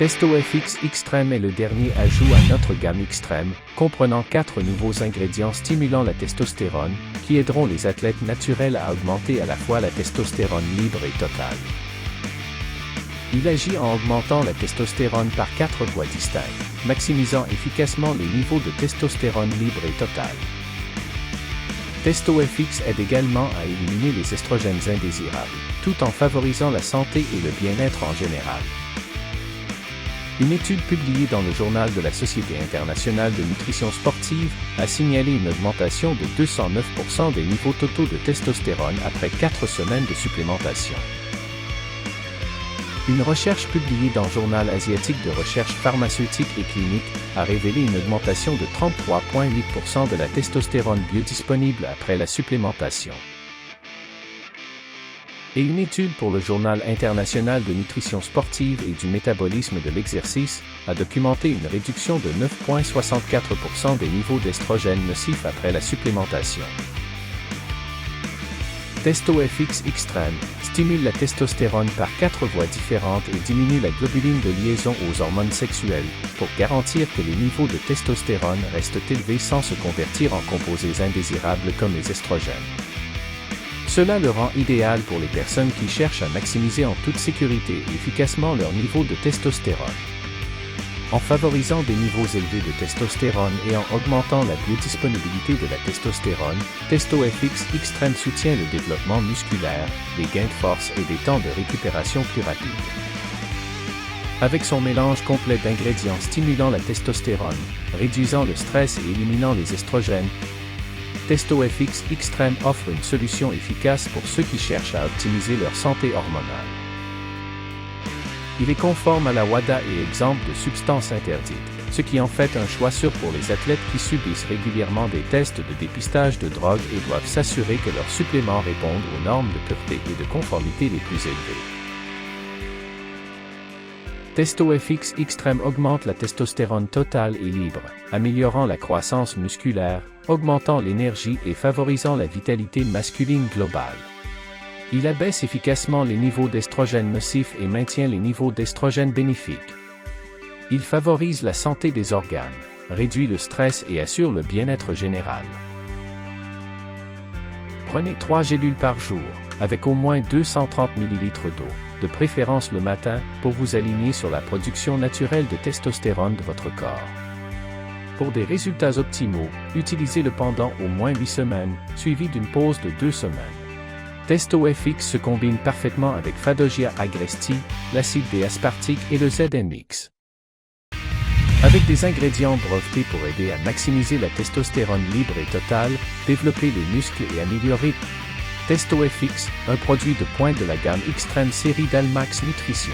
TestoFX Extreme est le dernier ajout à notre gamme Extreme, comprenant 4 nouveaux ingrédients stimulant la testostérone, qui aideront les athlètes naturels à augmenter à la fois la testostérone libre et totale. Il agit en augmentant la testostérone par 4 voies distinctes, maximisant efficacement les niveaux de testostérone libre et totale. TestoFX aide également à éliminer les estrogènes indésirables, tout en favorisant la santé et le bien-être en général. Une étude publiée dans le journal de la Société internationale de nutrition sportive a signalé une augmentation de 209% des niveaux totaux de testostérone après 4 semaines de supplémentation. Une recherche publiée dans le Journal asiatique de recherche pharmaceutique et clinique a révélé une augmentation de 33,8% de la testostérone biodisponible après la supplémentation. Et une étude pour le Journal international de nutrition sportive et du métabolisme de l'exercice a documenté une réduction de 9,64% des niveaux d'estrogènes nocifs après la supplémentation. TestoFX Extreme stimule la testostérone par 4 voies différentes et diminue la globuline de liaison aux hormones sexuelles, pour garantir que les niveaux de testostérone restent élevés sans se convertir en composés indésirables comme les estrogènes. Cela le rend idéal pour les personnes qui cherchent à maximiser en toute sécurité et efficacement leur niveau de testostérone. En favorisant des niveaux élevés de testostérone et en augmentant la biodisponibilité de la testostérone, TestoFX Extreme soutient le développement musculaire, les gains de force et des temps de récupération plus rapides. Avec son mélange complet d'ingrédients stimulant la testostérone, réduisant le stress et éliminant les estrogènes, TestoFX Extreme offre une solution efficace pour ceux qui cherchent à optimiser leur santé hormonale. Il est conforme à la WADA et exempt de substances interdites, ce qui en fait un choix sûr pour les athlètes qui subissent régulièrement des tests de dépistage de drogue et doivent s'assurer que leurs suppléments répondent aux normes de pureté et de conformité les plus élevées. TestoFX Extreme augmente la testostérone totale et libre, améliorant la croissance musculaire, augmentant l'énergie et favorisant la vitalité masculine globale. Il abaisse efficacement les niveaux d'estrogènes nocifs et maintient les niveaux d'estrogènes bénéfiques. Il favorise la santé des organes, réduit le stress et assure le bien-être général. Prenez 3 gélules par jour, avec au moins 230 ml d'eau, de préférence le matin, pour vous aligner sur la production naturelle de testostérone de votre corps. Pour des résultats optimaux, utilisez-le pendant au moins 8 semaines, suivi d'une pause de 2 semaines. TestoFX se combine parfaitement avec Fadogia agresti, l'acide D-aspartique et le ZMX. Avec des ingrédients brevetés pour aider à maximiser la testostérone libre et totale, développer les muscles et améliorer TestoFX, un produit de pointe de la gamme Extreme série d'Almax Nutrition.